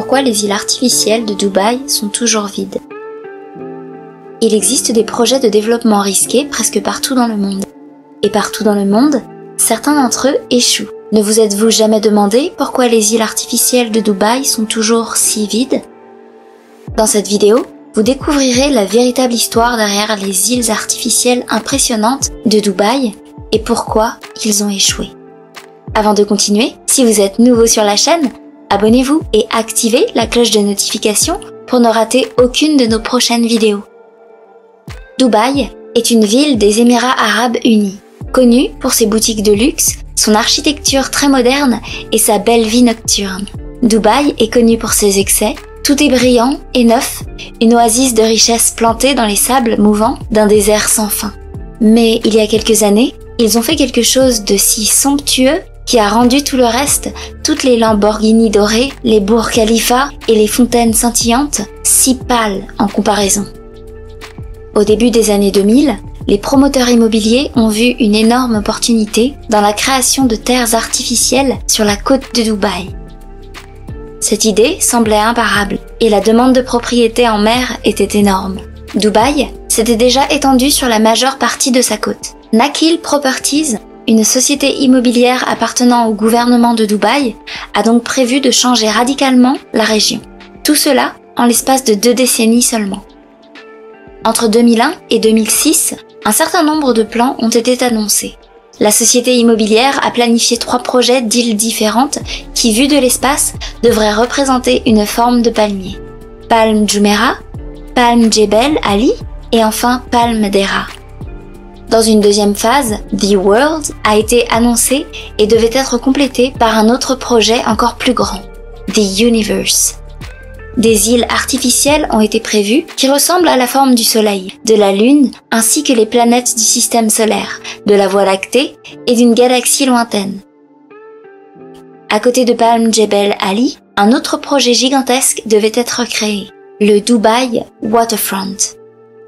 pourquoi les îles artificielles de Dubaï sont toujours vides. Il existe des projets de développement risqués presque partout dans le monde. Et partout dans le monde, certains d'entre eux échouent. Ne vous êtes-vous jamais demandé pourquoi les îles artificielles de Dubaï sont toujours si vides? Dans cette vidéo, vous découvrirez la véritable histoire derrière les îles artificielles impressionnantes de Dubaï et pourquoi ils ont échoué. Avant de continuer, si vous êtes nouveau sur la chaîne, abonnez-vous et activez la cloche de notification pour ne rater aucune de nos prochaines vidéos. Dubaï est une ville des Émirats Arabes Unis, connue pour ses boutiques de luxe, son architecture très moderne et sa belle vie nocturne. Dubaï est connu pour ses excès, tout est brillant et neuf, une oasis de richesse plantée dans les sables mouvants d'un désert sans fin. Mais il y a quelques années, ils ont fait quelque chose de si somptueux qui a rendu tout le reste, toutes les Lamborghini dorées, les Burj Khalifa et les fontaines scintillantes, si pâles en comparaison. Au début des années 2000, les promoteurs immobiliers ont vu une énorme opportunité dans la création de terres artificielles sur la côte de Dubaï. Cette idée semblait imparable et la demande de propriété en mer était énorme. Dubaï s'était déjà étendue sur la majeure partie de sa côte. Nakheel Properties, une société immobilière appartenant au gouvernement de Dubaï, a donc prévu de changer radicalement la région. Tout cela en l'espace de 2 décennies seulement. Entre 2001 et 2006, un certain nombre de plans ont été annoncés. La société immobilière a planifié 3 projets d'îles différentes qui, vus de l'espace, devraient représenter une forme de palmier. Palm Jumeirah, Palm Jebel Ali et enfin Palm Deraa. Dans une deuxième phase, The World a été annoncé et devait être complété par un autre projet encore plus grand, The Universe. Des îles artificielles ont été prévues qui ressemblent à la forme du Soleil, de la Lune ainsi que les planètes du système solaire, de la Voie lactée et d'une galaxie lointaine. À côté de Palm Jebel Ali, un autre projet gigantesque devait être créé, le Dubai Waterfront.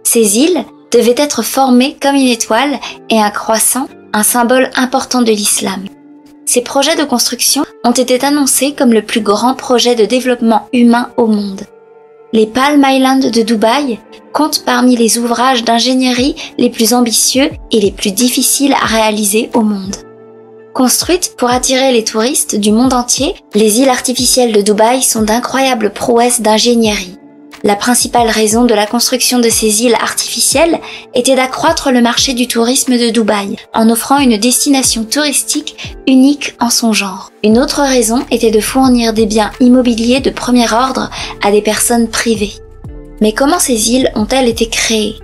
Ces îles devaient être formées comme une étoile et un croissant, un symbole important de l'islam. Ces projets de construction ont été annoncés comme le plus grand projet de développement humain au monde. Les Palm Islands de Dubaï comptent parmi les ouvrages d'ingénierie les plus ambitieux et les plus difficiles à réaliser au monde. Construites pour attirer les touristes du monde entier, les îles artificielles de Dubaï sont d'incroyables prouesses d'ingénierie. La principale raison de la construction de ces îles artificielles était d'accroître le marché du tourisme de Dubaï, en offrant une destination touristique unique en son genre. Une autre raison était de fournir des biens immobiliers de premier ordre à des personnes privées. Mais comment ces îles ont-elles été créées?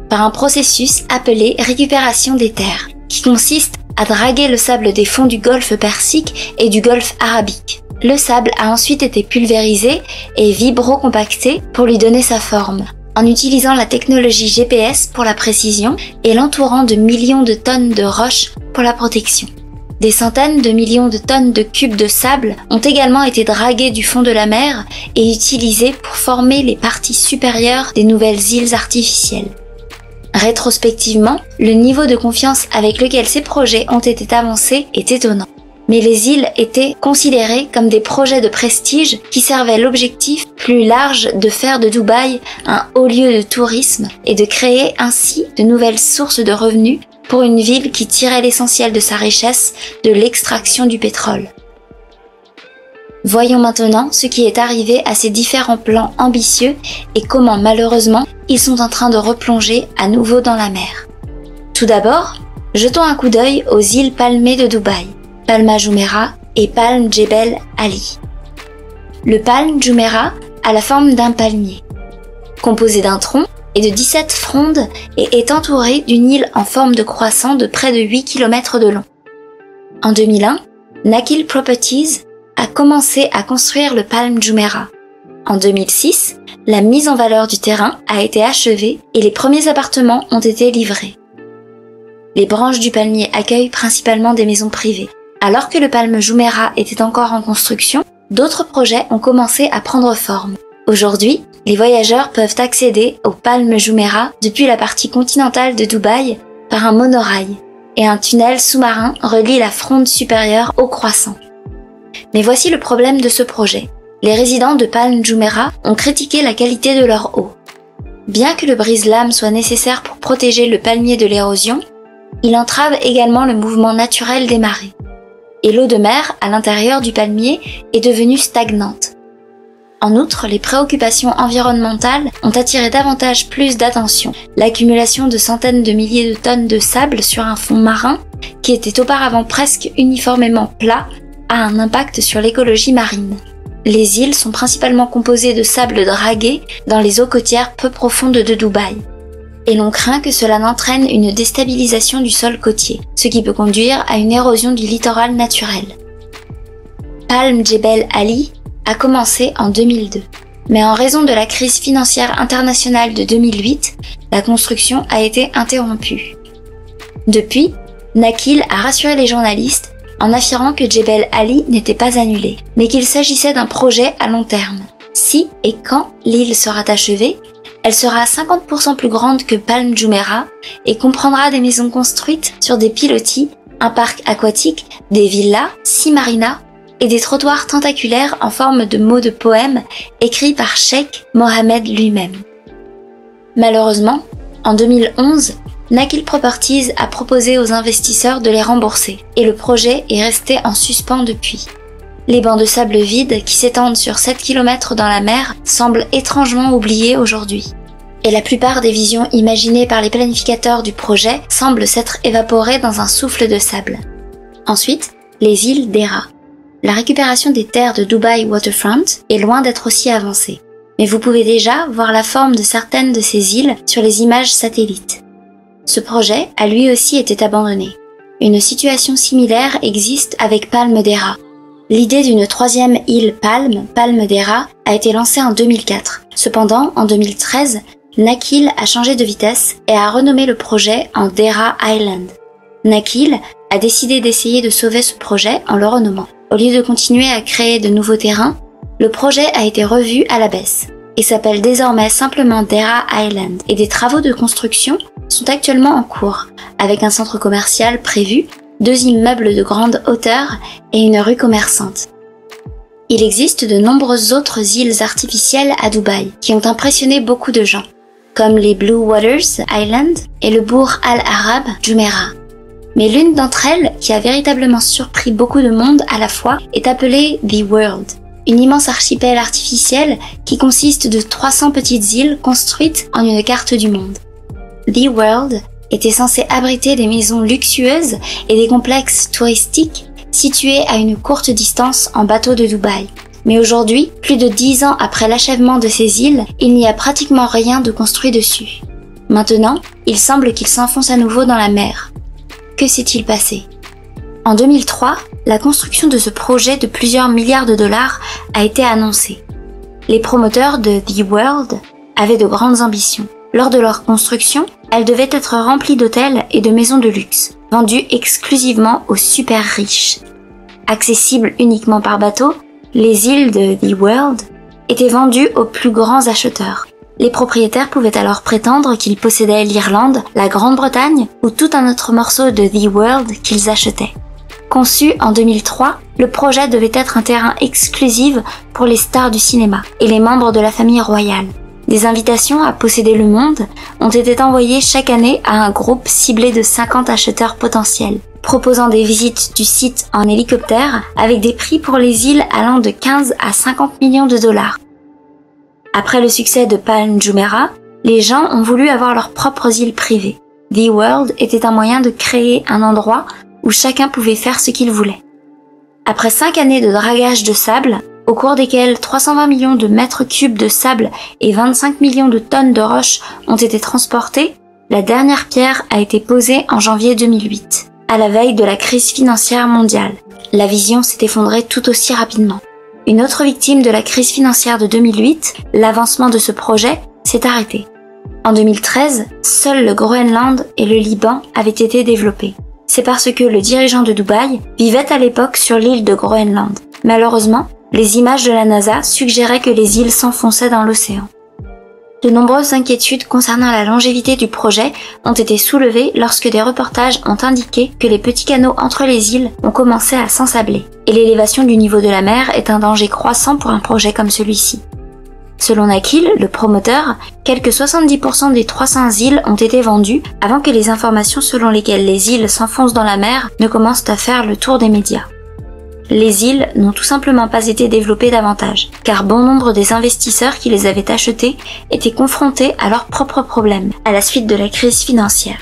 Par un processus appelé récupération des terres, qui consiste à draguer le sable des fonds du golfe Persique et du golfe Arabique. Le sable a ensuite été pulvérisé et vibro-compacté pour lui donner sa forme, en utilisant la technologie GPS pour la précision et l'entourant de millions de tonnes de roches pour la protection. Des centaines de millions de tonnes de cubes de sable ont également été dragués du fond de la mer et utilisés pour former les parties supérieures des nouvelles îles artificielles. Rétrospectivement, le niveau de confiance avec lequel ces projets ont été avancés est étonnant. Mais les îles étaient considérées comme des projets de prestige qui servaient l'objectif plus large de faire de Dubaï un haut lieu de tourisme et de créer ainsi de nouvelles sources de revenus pour une ville qui tirait l'essentiel de sa richesse de l'extraction du pétrole. Voyons maintenant ce qui est arrivé à ces différents plans ambitieux et comment malheureusement ils sont en train de replonger à nouveau dans la mer. Tout d'abord, jetons un coup d'œil aux îles palmées de Dubaï. Palm Jumeirah et Palm Jebel Ali. Le Palm Jumeirah a la forme d'un palmier, composé d'un tronc et de 17 frondes et est entouré d'une île en forme de croissant de près de 8 km de long. En 2001, Nakheel Properties a commencé à construire le Palm Jumeirah. En 2006, la mise en valeur du terrain a été achevée et les premiers appartements ont été livrés. Les branches du palmier accueillent principalement des maisons privées. Alors que le Palm Jumeirah était encore en construction, d'autres projets ont commencé à prendre forme. Aujourd'hui, les voyageurs peuvent accéder au Palm Jumeirah depuis la partie continentale de Dubaï par un monorail et un tunnel sous-marin relie la fronde supérieure au croissant. Mais voici le problème de ce projet. les résidents de Palm Jumeirah ont critiqué la qualité de leur eau. Bien que le brise-lames soit nécessaire pour protéger le palmier de l'érosion, il entrave également le mouvement naturel des marées. Et l'eau de mer, à l'intérieur du palmier, est devenue stagnante. En outre, les préoccupations environnementales ont attiré davantage plus d'attention. L'accumulation de centaines de milliers de tonnes de sable sur un fond marin, qui était auparavant presque uniformément plat, a un impact sur l'écologie marine. Les îles sont principalement composées de sable dragué dans les eaux côtières peu profondes de Dubaï. Et l'on craint que cela n'entraîne une déstabilisation du sol côtier, ce qui peut conduire à une érosion du littoral naturel. Palm Jebel Ali a commencé en 2002, mais en raison de la crise financière internationale de 2008, la construction a été interrompue. Depuis, Nakheel a rassuré les journalistes en affirmant que Jebel Ali n'était pas annulé, mais qu'il s'agissait d'un projet à long terme. Si et quand l'île sera achevée, elle sera 50% plus grande que Palm Jumeirah et comprendra des maisons construites sur des pilotis, un parc aquatique, des villas, 6 marinas et des trottoirs tentaculaires en forme de mots de poèmes écrits par Sheikh Mohammed lui-même. Malheureusement, en 2011, Nakheel Properties a proposé aux investisseurs de les rembourser et le projet est resté en suspens depuis. Les bancs de sable vides qui s'étendent sur 7 km dans la mer semblent étrangement oubliés aujourd'hui. Et la plupart des visions imaginées par les planificateurs du projet semblent s'être évaporées dans un souffle de sable. Ensuite, les îles Deira. La récupération des terres de Dubai Waterfront est loin d'être aussi avancée. Mais vous pouvez déjà voir la forme de certaines de ces îles sur les images satellites. Ce projet a lui aussi été abandonné. Une situation similaire existe avec Palm Deira. L'idée d'une troisième île Palm Deira, a été lancée en 2004. Cependant, en 2013, Nakheel a changé de vitesse et a renommé le projet en Deira Island. Nakheel a décidé d'essayer de sauver ce projet en le renommant. Au lieu de continuer à créer de nouveaux terrains, le projet a été revu à la baisse et s'appelle désormais simplement Deira Island et des travaux de construction sont actuellement en cours, avec un centre commercial prévu, 2 immeubles de grande hauteur et une rue commerçante. Il existe de nombreuses autres îles artificielles à Dubaï qui ont impressionné beaucoup de gens, comme les Blue Waters Island et le Burj Al Arab Jumeirah. Mais l'une d'entre elles, qui a véritablement surpris beaucoup de monde à la fois, est appelée The World, une immense archipel artificiel qui consiste de 300 petites îles construites en une carte du monde. The World était censé abriter des maisons luxueuses et des complexes touristiques situés à une courte distance en bateau de Dubaï. Mais aujourd'hui, plus de 10 ans après l'achèvement de ces îles, il n'y a pratiquement rien de construit dessus. Maintenant, il semble qu'il s'enfonce à nouveau dans la mer. Que s'est-il passé ? En 2003, la construction de ce projet de plusieurs milliards de dollars a été annoncée. Les promoteurs de The World avaient de grandes ambitions. Lors de leur construction, elle devait être remplie d'hôtels et de maisons de luxe, vendues exclusivement aux super riches. Accessibles uniquement par bateau, les îles de The World étaient vendues aux plus grands acheteurs. Les propriétaires pouvaient alors prétendre qu'ils possédaient l'Irlande, la Grande-Bretagne ou tout un autre morceau de The World qu'ils achetaient. Conçu en 2003, le projet devait être un terrain exclusif pour les stars du cinéma et les membres de la famille royale. Des invitations à posséder le monde ont été envoyées chaque année à un groupe ciblé de 50 acheteurs potentiels, proposant des visites du site en hélicoptère avec des prix pour les îles allant de 15 à 50 millions de dollars. Après le succès de Palm Jumeirah, les gens ont voulu avoir leurs propres îles privées. The World était un moyen de créer un endroit où chacun pouvait faire ce qu'il voulait. Après 5 années de dragage de sable, au cours desquels 320 millions de mètres cubes de sable et 25 millions de tonnes de roches ont été transportées, la dernière pierre a été posée en janvier 2008, à la veille de la crise financière mondiale. La vision s'est effondrée tout aussi rapidement. Une autre victime de la crise financière de 2008, l'avancement de ce projet, s'est arrêté. En 2013, seuls le Groenland et le Liban avaient été développés. C'est parce que le dirigeant de Dubaï vivait à l'époque sur l'île de Groenland. Malheureusement, les images de la NASA suggéraient que les îles s'enfonçaient dans l'océan. De nombreuses inquiétudes concernant la longévité du projet ont été soulevées lorsque des reportages ont indiqué que les petits canaux entre les îles ont commencé à s'ensabler, et l'élévation du niveau de la mer est un danger croissant pour un projet comme celui-ci. Selon Nakheel, le promoteur, quelques 70% des 300 îles ont été vendues avant que les informations selon lesquelles les îles s'enfoncent dans la mer ne commencent à faire le tour des médias. Les îles n'ont tout simplement pas été développées davantage, car bon nombre des investisseurs qui les avaient achetées étaient confrontés à leurs propres problèmes, à la suite de la crise financière.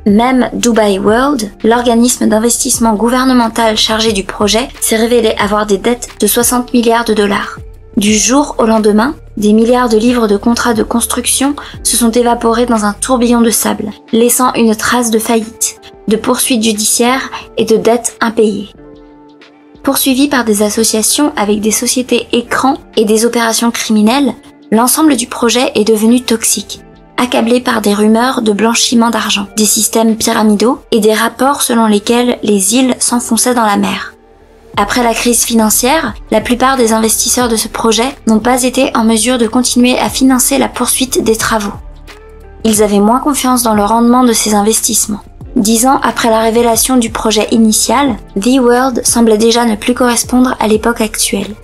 Même Dubai World, l'organisme d'investissement gouvernemental chargé du projet, s'est révélé avoir des dettes de 60 milliards de dollars. Du jour au lendemain, des milliards de livres de contrats de construction se sont évaporés dans un tourbillon de sable, laissant une trace de faillite, de poursuites judiciaires et de dettes impayées. Poursuivi par des associations avec des sociétés écrans et des opérations criminelles, l'ensemble du projet est devenu toxique, accablé par des rumeurs de blanchiment d'argent, des systèmes pyramidaux et des rapports selon lesquels les îles s'enfonçaient dans la mer. Après la crise financière, la plupart des investisseurs de ce projet n'ont pas été en mesure de continuer à financer la poursuite des travaux. Ils avaient moins confiance dans le rendement de ces investissements. 10 ans après la révélation du projet initial, The World semblait déjà ne plus correspondre à l'époque actuelle.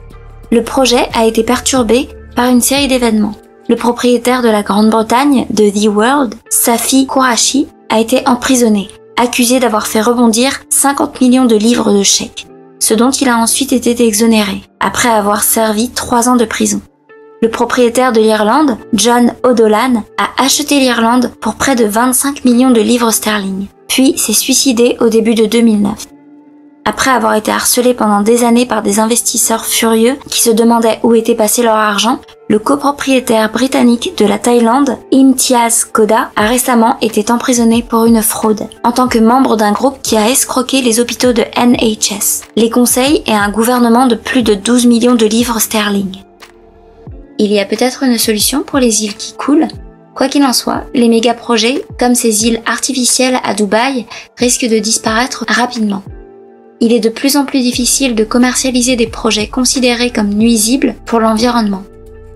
Le projet a été perturbé par une série d'événements. Le propriétaire de la Grande-Bretagne de The World, Safi Qureshi, a été emprisonné, accusé d'avoir fait rebondir 50 millions de livres de chèques, ce dont il a ensuite été exonéré, après avoir servi 3 ans de prison. Le propriétaire de l'Irlande, John O'Dolan, a acheté l'Irlande pour près de 25 millions de livres sterling, puis s'est suicidé au début de 2009. Après avoir été harcelé pendant des années par des investisseurs furieux qui se demandaient où était passé leur argent, le copropriétaire britannique de la Thaïlande, Imtiaz Koda, a récemment été emprisonné pour une fraude, en tant que membre d'un groupe qui a escroqué les hôpitaux de NHS, les conseils et un gouvernement de plus de 12 millions de livres sterling. Il y a peut-être une solution pour les îles qui coulent. Quoi qu'il en soit, les méga-projets, comme ces îles artificielles à Dubaï, risquent de disparaître rapidement. Il est de plus en plus difficile de commercialiser des projets considérés comme nuisibles pour l'environnement.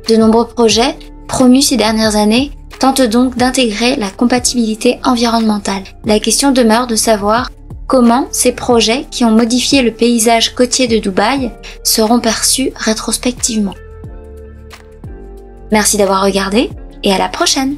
De nombreux projets, promus ces dernières années, tentent donc d'intégrer la compatibilité environnementale. La question demeure de savoir comment ces projets qui ont modifié le paysage côtier de Dubaï seront perçus rétrospectivement. Merci d'avoir regardé et à la prochaine!